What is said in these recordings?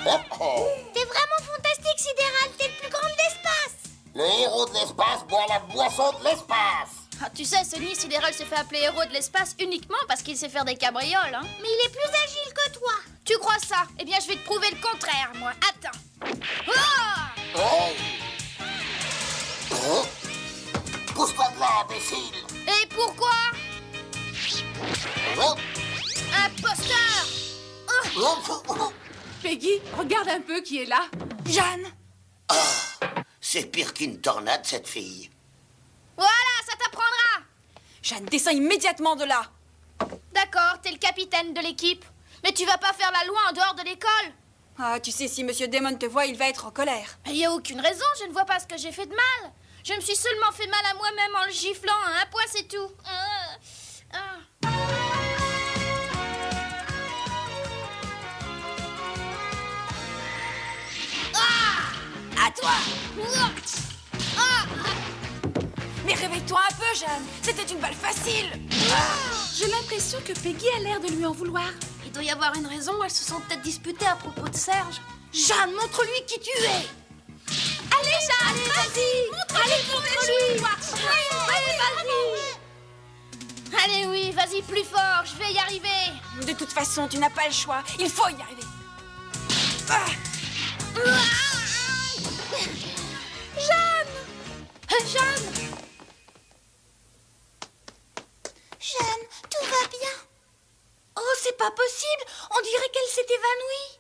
T'es vraiment fantastique, Sidéral. T'es le plus grand de l'espace. Le héros de l'espace boit la boisson de l'espace. Ah, tu sais, Sony Sidéral se fait appeler héros de l'espace uniquement parce qu'il sait faire des cabrioles, hein. Mais il est plus agile que toi. Tu crois ça? Eh bien, je vais te prouver le contraire, moi. Attends. Ah! Hey. Pousse-toi de là, imbécile. Et pourquoi? Imposteur! Peggy, regarde un peu qui est là. Jeanne! C'est pire qu'une tornade, cette fille. Voilà, ça t'apprendra! Jeanne, descends immédiatement de là! D'accord, t'es le capitaine de l'équipe. Mais tu vas pas faire la loi en dehors de l'école. Ah, tu sais, si Monsieur Damon te voit, il va être en colère. Il y a aucune raison, je ne vois pas ce que j'ai fait de mal. Je me suis seulement fait mal à moi-même en le giflant, hein, un point c'est tout. À toi! Mais réveille-toi un peu, Jeanne! C'était une balle facile! J'ai l'impression que Peggy a l'air de lui en vouloir. Il doit y avoir une raison, elles se sont peut-être disputées à propos de Serge. Jeanne, montre-lui qui tu es! Allez, Jeanne, vas-y! Allez, montre-lui! Allez, oui, vas-y, plus fort, je vais y arriver. De toute façon, tu n'as pas le choix. Il faut y arriver. Jeanne! Jeanne, tout va bien. Oh, c'est pas possible! On dirait qu'elle s'est évanouie.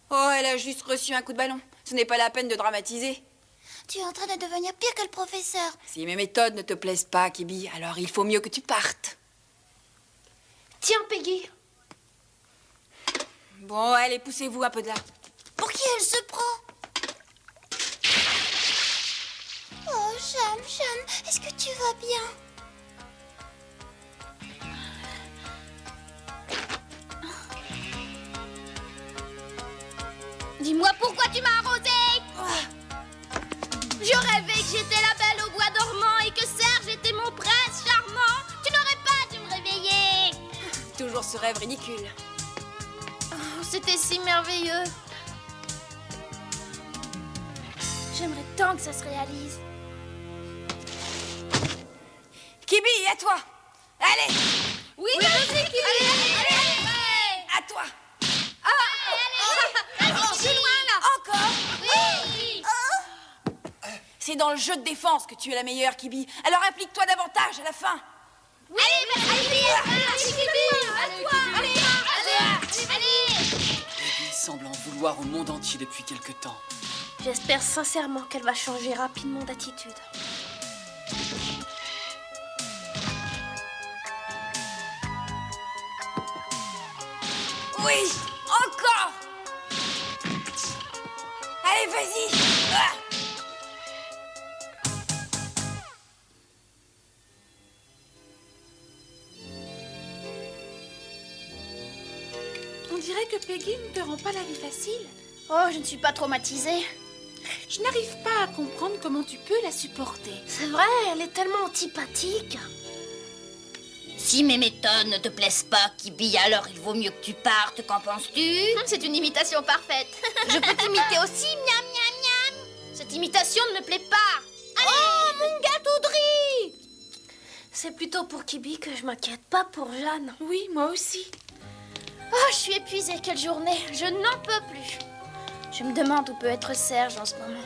Oh, elle a juste reçu un coup de ballon. Ce n'est pas la peine de dramatiser. Tu es en train de devenir pire que le professeur. Si mes méthodes ne te plaisent pas, Kibi, alors il faut mieux que tu partes. Tiens, Peggy. Bon, allez, poussez-vous un peu de là. Pour qui elle se prend? Oh, Jeanne, est-ce que tu vas bien? Dis-moi pourquoi tu m'as arrosée. Je rêvais que j'étais la belle au bois dormant et que Serge était mon prince charmant. Tu n'aurais pas dû me réveiller. Toujours ce rêve ridicule. Oh, c'était si merveilleux. J'aimerais tant que ça se réalise. Kibi, à toi! Allez! Oui, vas-y, Kibi. Allez. À toi! Je suis loin, là. Encore! Oui. C'est dans le jeu de défense que tu es la meilleure, Kibi. Alors implique-toi davantage à la fin. Allez, Kibi. À toi. Allez. Il semble en vouloir au monde entier depuis quelque temps. J'espère sincèrement qu'elle va changer rapidement d'attitude. Oui! Encore! Allez, vas-y! On dirait que Peggy ne te rend pas la vie facile. Oh, je ne suis pas traumatisée. Je n'arrive pas à comprendre comment tu peux la supporter. C'est vrai, elle est tellement antipathique. Si mes méthodes ne te plaisent pas, Kibi, alors il vaut mieux que tu partes, qu'en penses-tu? C'est une imitation parfaite. Je peux t'imiter aussi, miam, miam, miam. Cette imitation ne me plaît pas. Oh, mon gâteau de riz! C'est plutôt pour Kibi que je m'inquiète, pas pour Jeanne. Oui, moi aussi. Oh, je suis épuisée, quelle journée. Je n'en peux plus. Je me demande où peut être Serge en ce moment.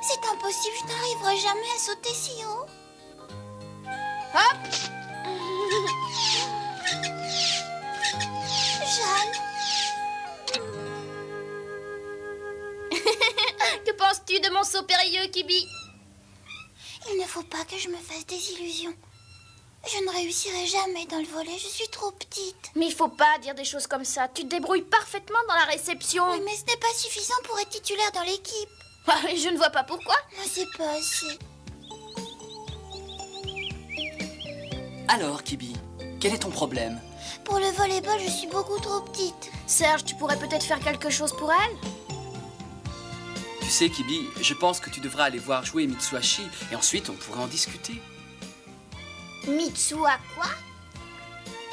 C'est impossible, je n'arriverai jamais à sauter si haut. Hop! Jeanne, Que penses-tu de mon saut périlleux, Kibi? il ne faut pas que je me fasse des illusions. Je ne réussirai jamais dans le volet, je suis trop petite. Mais il faut pas dire des choses comme ça. Tu te débrouilles parfaitement dans la réception. Oui, mais ce n'est pas suffisant pour être titulaire dans l'équipe. Je ne vois pas pourquoi. Moi, c'est pas assez. Alors, Kibi, quel est ton problème? Pour le volleyball, je suis beaucoup trop petite. Serge, tu pourrais peut-être faire quelque chose pour elle? Tu sais, Kibi, je pense que tu devras aller voir jouer Mitsuhashi et ensuite on pourra en discuter. Mitsu à quoi?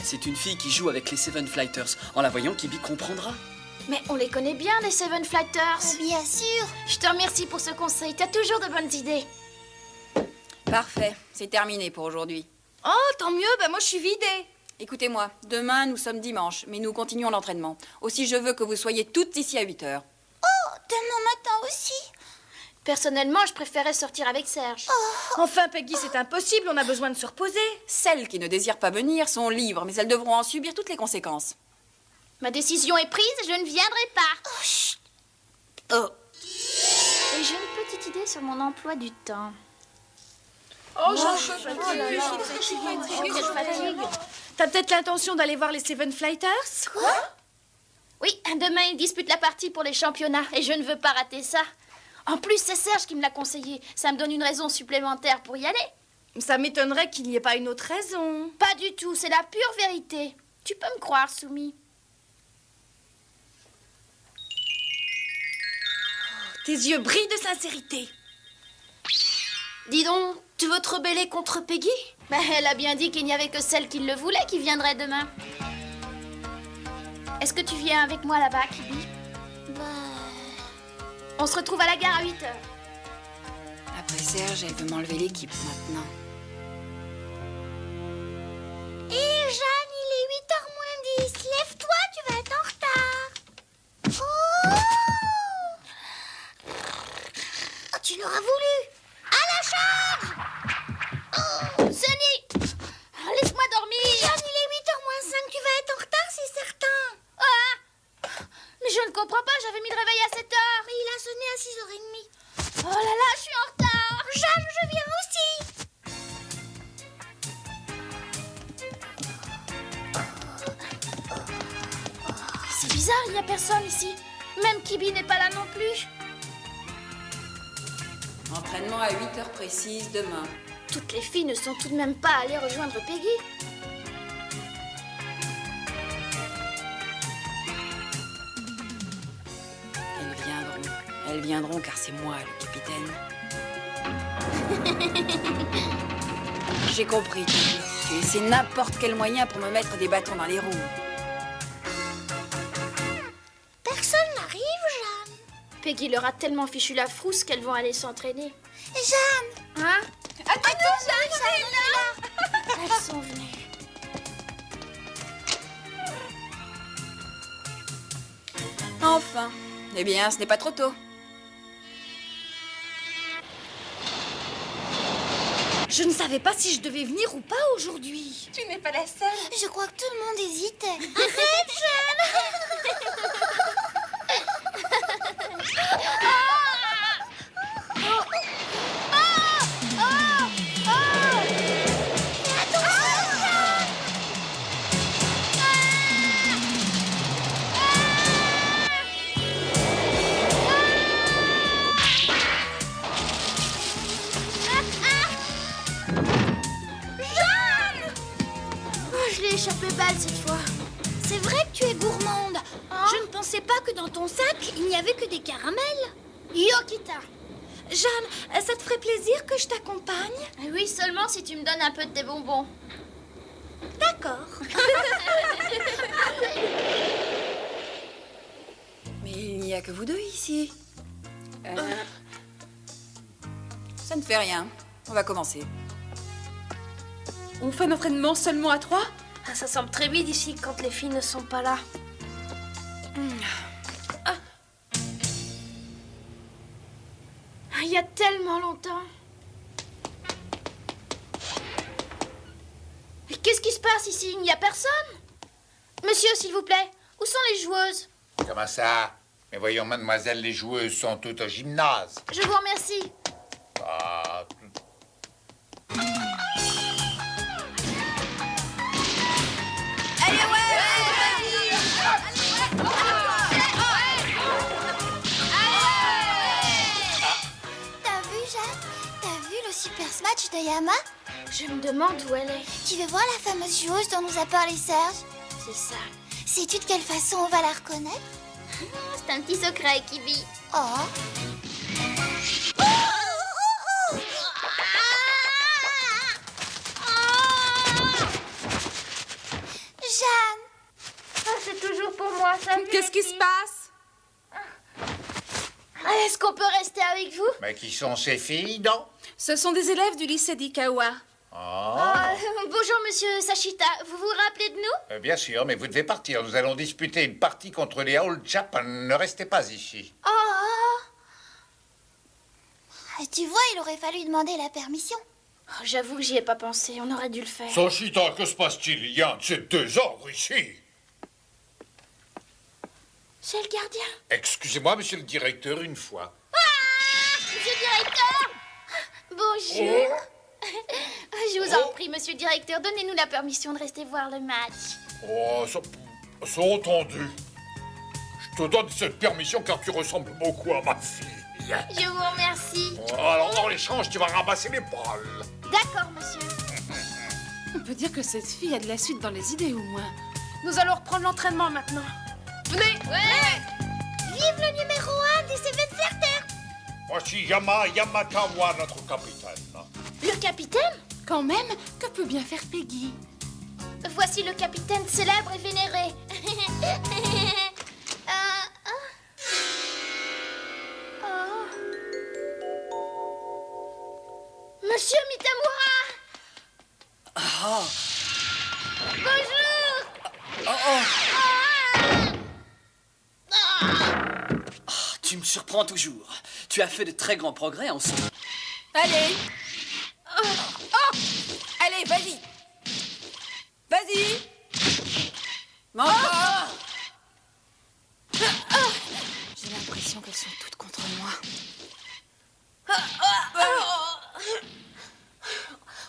C'est une fille qui joue avec les Seven Flighters. En la voyant, Kibi comprendra. Mais on les connaît bien, les Seven Flighters. Bien sûr. Je te remercie pour ce conseil, t'as toujours de bonnes idées. Parfait, c'est terminé pour aujourd'hui. Oh, tant mieux, bah moi je suis vidée. Écoutez-moi, demain nous sommes dimanche, mais nous continuons l'entraînement. Aussi, je veux que vous soyez toutes ici à 8h. Demain matin aussi. Personnellement, je préférais sortir avec Serge. Enfin, Peggy, c'est impossible, on a besoin de se reposer. Celles qui ne désirent pas venir sont libres, mais elles devront en subir toutes les conséquences. Ma décision est prise, je ne viendrai pas. Oh, Et j'ai une petite idée sur mon emploi du temps. Oh, j'en peux Quelle plus. fatigue. T'as peut-être l'intention d'aller voir les Seven Flighters? Quoi? Oui, demain ils disputent la partie pour les championnats et je ne veux pas rater ça. En plus, c'est Serge qui me l'a conseillé. Ça me donne une raison supplémentaire pour y aller. Ça m'étonnerait qu'il n'y ait pas une autre raison. Pas du tout, c'est la pure vérité. Tu peux me croire, Soumi. Tes yeux brillent de sincérité. Dis donc, tu veux te rebeller contre Peggy? Ben, elle a bien dit qu'il n'y avait que celle qui le voulait qui viendrait demain. Est-ce que tu viens avec moi là-bas, Kibi? On se retrouve à la gare à 8h. après Serge, elle veut m'enlever l'équipe maintenant. Hé, Jeanne, il est 8h moins 10. Lève-toi, tu vas être en retard. Oh, tu l'auras voulu. À la charge. Sunny! Laisse-moi dormir! Jeanne, il est 8h moins 5. Tu vas être en retard, c'est certain. Ah! Mais je ne comprends pas, j'avais mis le réveil à 7h. Mais il a sonné à 6h30. Oh là là, je suis en retard! Jeanne, je viens aussi. C'est bizarre, il n'y a personne ici. Même Kibi n'est pas là non plus. Entraînement à 8h précises demain. Toutes les filles ne sont tout de même pas allées rejoindre Peggy. Elles viendront car c'est moi le capitaine. J'ai compris. Tu essaies n'importe quel moyen pour me mettre des bâtons dans les roues. Personne n'arrive, Jeanne. Peggy leur a tellement fichu la frousse qu'elles vont aller s'entraîner. Jeanne. Hein? Attends, Jeanne, là. Elles sont venues. Enfin. Eh bien, ce n'est pas trop tôt. Je ne savais pas si je devais venir ou pas aujourd'hui. Tu n'es pas la seule. Je crois que tout le monde hésitait. Je l'ai échappé balle cette fois. C'est vrai que tu es gourmande. Je ne pensais pas que dans ton sac, il n'y avait que des caramels. Yokita. Jeanne, ça te ferait plaisir que je t'accompagne? Oui, seulement si tu me donnes un peu de tes bonbons. D'accord. Mais il n'y a que vous deux ici. Ça ne fait rien. On va commencer. On fait un entraînement seulement à 3? Ah, ça semble très vite ici quand les filles ne sont pas là. Il y a tellement longtemps. Mais qu'est-ce qui se passe ici? Il n'y a personne? Monsieur, s'il vous plaît, où sont les joueuses? Comment ça? Mais voyons, mademoiselle, les joueuses sont toutes au gymnase. Je vous remercie. Ah, T'as vu, Jeanne? T'as vu le super smash de Yama? Je me demande où elle est. Tu veux voir la fameuse joueuse dont nous a parlé Serge? C'est ça. Sais-tu de quelle façon on va la reconnaître? C'est un petit secret, Kibi. Oh. Mais qui sont ces filles, non? Ce sont des élèves du lycée d'Ikawa. Bonjour, monsieur Sashita. Vous vous rappelez de nous? Bien sûr, mais vous devez partir. Nous allons disputer une partie contre les Old Japan. Ne restez pas ici. Tu vois, il aurait fallu demander la permission. J'avoue que j'y ai pas pensé. On aurait dû le faire. Sashita, que se passe-t-il? Il y a un de ces deux ordres ici. C'est le gardien. Excusez-moi, monsieur le directeur, une fois. Monsieur le directeur! Bonjour. Je vous en prie, monsieur le directeur, donnez-nous la permission de rester voir le match. Oh, ça entendu. Je te donne cette permission car tu ressembles beaucoup à ma fille. Je vous remercie. Alors, en l'échange, tu vas ramasser les balles. D'accord, monsieur. On peut dire que cette fille a de la suite dans les idées, au moins. Nous allons reprendre l'entraînement maintenant. Venez! Ouais! Vive le numéro 1 des Seven Fighters! Voici Yamakawa, notre capitaine. Le capitaine? Quand même, que peut bien faire Peggy? Voici le capitaine célèbre et vénéré. Monsieur Mitamura! Bonjour! Tu me surprends toujours. Tu as fait de très grands progrès en ce moment. Allez. Allez, vas-y. Vas-y. Encore. J'ai l'impression qu'elles sont toutes contre moi.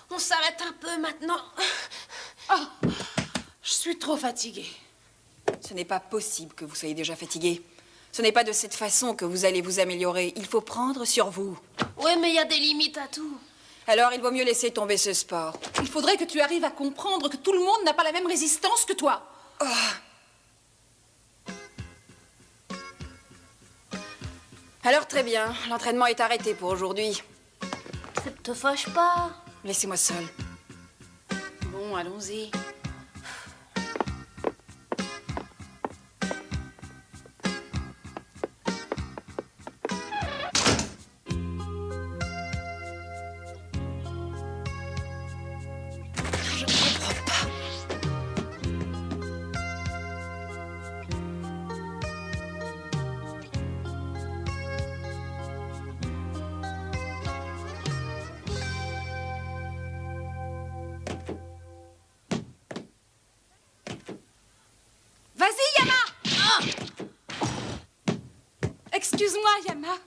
On s'arrête un peu maintenant. Je suis trop fatiguée. Ce n'est pas possible que vous soyez déjà fatigué. Ce n'est pas de cette façon que vous allez vous améliorer. Il faut prendre sur vous. Oui, mais il y a des limites à tout. Alors, il vaut mieux laisser tomber ce sport. Il faudrait que tu arrives à comprendre que tout le monde n'a pas la même résistance que toi. Alors, très bien. L'entraînement est arrêté pour aujourd'hui. Ça te fâche pas? Laissez-moi seule. Bon, allons-y. Vas-y, Yama! Excuse-moi, Yama.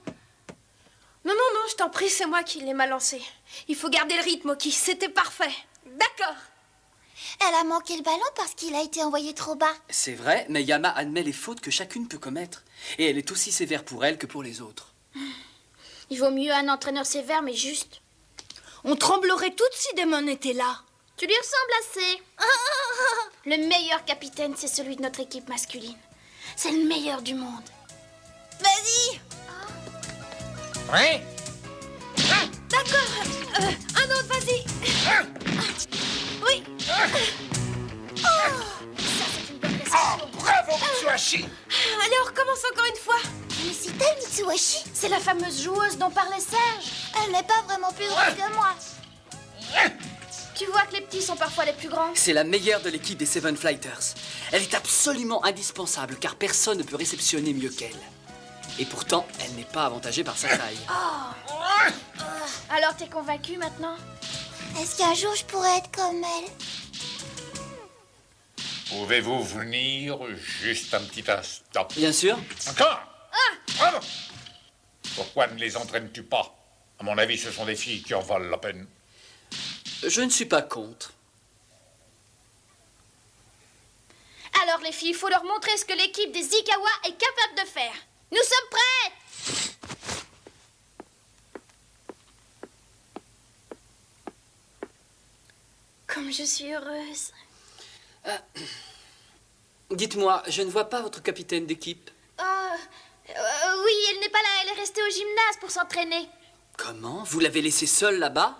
Non, je t'en prie, c'est moi qui l'ai mal lancé. Il faut garder le rythme, Oki. C'était parfait. D'accord. Elle a manqué le ballon parce qu'il a été envoyé trop bas. C'est vrai, mais Yama admet les fautes que chacune peut commettre. Et elle est aussi sévère pour elle que pour les autres. Il vaut mieux un entraîneur sévère, mais juste. On tremblerait toutes si Damon était là. Tu lui ressembles assez. Le meilleur capitaine, c'est celui de notre équipe masculine. C'est le meilleur du monde. Vas-y! Hein? D'accord. Un autre, vas-y. Oui. Bravo, Mitsuhashi! Allez, on recommence encore une fois. Mais c'est elle, Mitsuhashi? C'est la fameuse joueuse dont parlait Serge. Elle n'est pas vraiment plus grande que moi. Tu vois que les petits sont parfois les plus grands. C'est la meilleure de l'équipe des Seven Flighters. Elle est absolument indispensable car personne ne peut réceptionner mieux qu'elle. Et pourtant, elle n'est pas avantagée par sa taille. Alors t'es convaincu maintenant? Est-ce qu'un jour je pourrais être comme elle? Pouvez-vous venir juste un petit instant? Bien sûr. Encore? Ah! Pourquoi ne les entraînes-tu pas? À mon avis, ce sont des filles qui en valent la peine. Je ne suis pas contre. Alors les filles, il faut leur montrer ce que l'équipe des Ikawa est capable de faire. Nous sommes prêtes! Comme je suis heureuse. Dites-moi, je ne vois pas votre capitaine d'équipe. Oui, elle n'est pas là, elle est restée au gymnase pour s'entraîner. Comment? Vous l'avez laissée seule là-bas?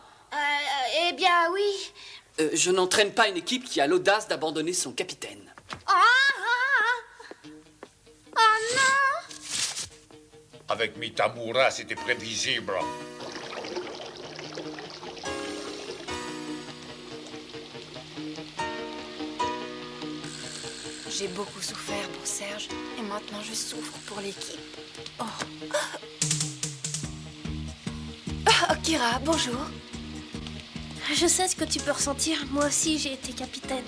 Eh bien, oui. Je n'entraîne pas une équipe qui a l'audace d'abandonner son capitaine. Oh non! Avec Mitamura, c'était prévisible. J'ai beaucoup souffert pour Serge et maintenant je souffre pour l'équipe. Oh. Oh, Kira, bonjour. Je sais ce que tu peux ressentir. Moi aussi, j'ai été capitaine.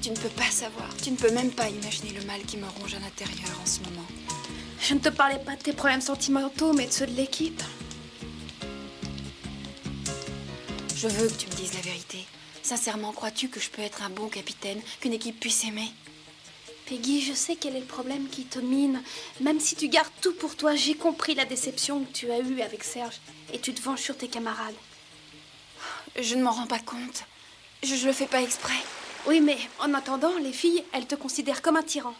Tu ne peux pas savoir, tu ne peux même pas imaginer le mal qui me ronge à l'intérieur en ce moment. Je ne te parlais pas de tes problèmes sentimentaux, mais de ceux de l'équipe. Je veux que tu me dises la vérité. Sincèrement, crois-tu que je peux être un bon capitaine, qu'une équipe puisse aimer? Peggy, je sais quel est le problème qui te mine. Même si tu gardes tout pour toi, j'ai compris la déception que tu as eue avec Serge. Et tu te venges sur tes camarades. Je ne m'en rends pas compte. Je le fais pas exprès. Oui, mais en attendant, les filles, elles te considèrent comme un tyran.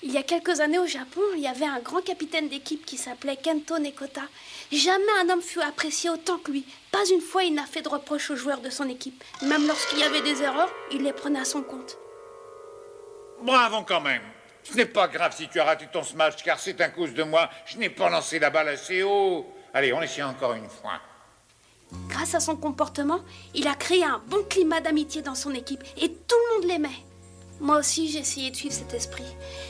Il y a quelques années au Japon, il y avait un grand capitaine d'équipe qui s'appelait Kento Nekota. Jamais un homme fut apprécié autant que lui. Pas une fois il n'a fait de reproches aux joueurs de son équipe. Même lorsqu'il y avait des erreurs, il les prenait à son compte. Bravo quand même. Ce n'est pas grave si tu as raté ton smash, car c'est à cause de moi. Je n'ai pas lancé la balle assez haut. Allez, on essaie encore une fois. Grâce à son comportement, il a créé un bon climat d'amitié dans son équipe et tout le monde l'aimait. Moi aussi, j'ai essayé de suivre cet esprit.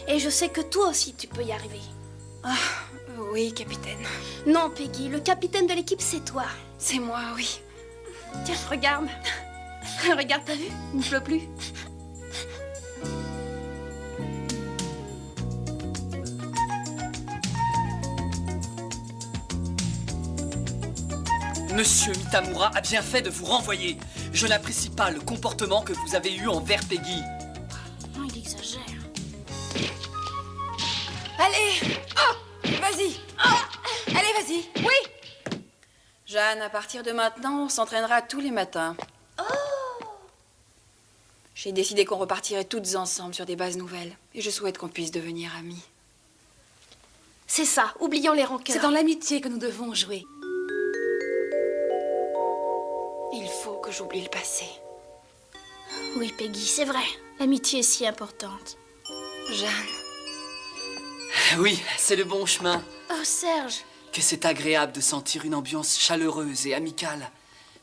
Et je sais que toi aussi, tu peux y arriver. Ah, oui, capitaine. Non, Peggy, le capitaine de l'équipe, c'est toi. C'est moi, oui. Tiens, regarde. Regarde, t'as vu? Il ne pleut plus. Monsieur Mitamura a bien fait de vous renvoyer. Je n'apprécie pas le comportement que vous avez eu envers Peggy. Non, il exagère. Allez! Oh! Vas-y! Oh! Allez, vas-y! Oui! Jeanne, à partir de maintenant, on s'entraînera tous les matins. Oh! J'ai décidé qu'on repartirait toutes ensemble sur des bases nouvelles. Et je souhaite qu'on puisse devenir amies. C'est ça, oublions les rancœurs. C'est dans l'amitié que nous devons jouer. Il faut que j'oublie le passé. Oui, Peggy, c'est vrai. L'amitié est si importante. Jeanne. Oui, c'est le bon chemin. Oh, Serge. Que c'est agréable de sentir une ambiance chaleureuse et amicale.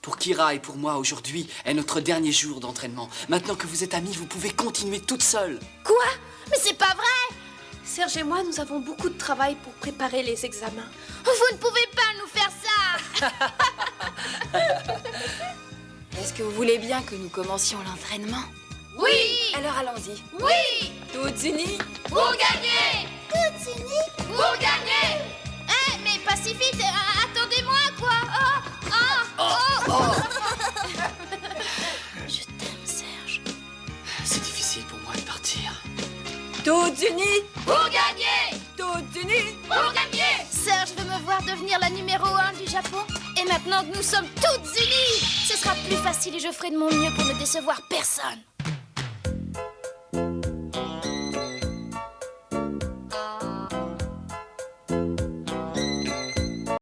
Pour Kira et pour moi, aujourd'hui est notre dernier jour d'entraînement. Maintenant que vous êtes amis, vous pouvez continuer toute seule. Quoi? Mais c'est pas vrai! Serge et moi, nous avons beaucoup de travail pour préparer les examens. Vous ne pouvez pas nous faire ça! Est-ce que vous voulez bien que nous commencions l'entraînement? Oui! Alors allons-y. Oui! Toutes unies Pour gagner! Toutes unies. Pour gagner! Eh, mais Pacifique, attendez-moi, quoi! Je t'aime, Serge. C'est difficile pour moi de partir. Toutes unies Pour gagner! Toutes unies Pour gagner! Serge veut me voir devenir la numéro 1 du Japon. Et maintenant que nous sommes toutes unies, ce sera plus facile et je ferai de mon mieux pour ne décevoir personne.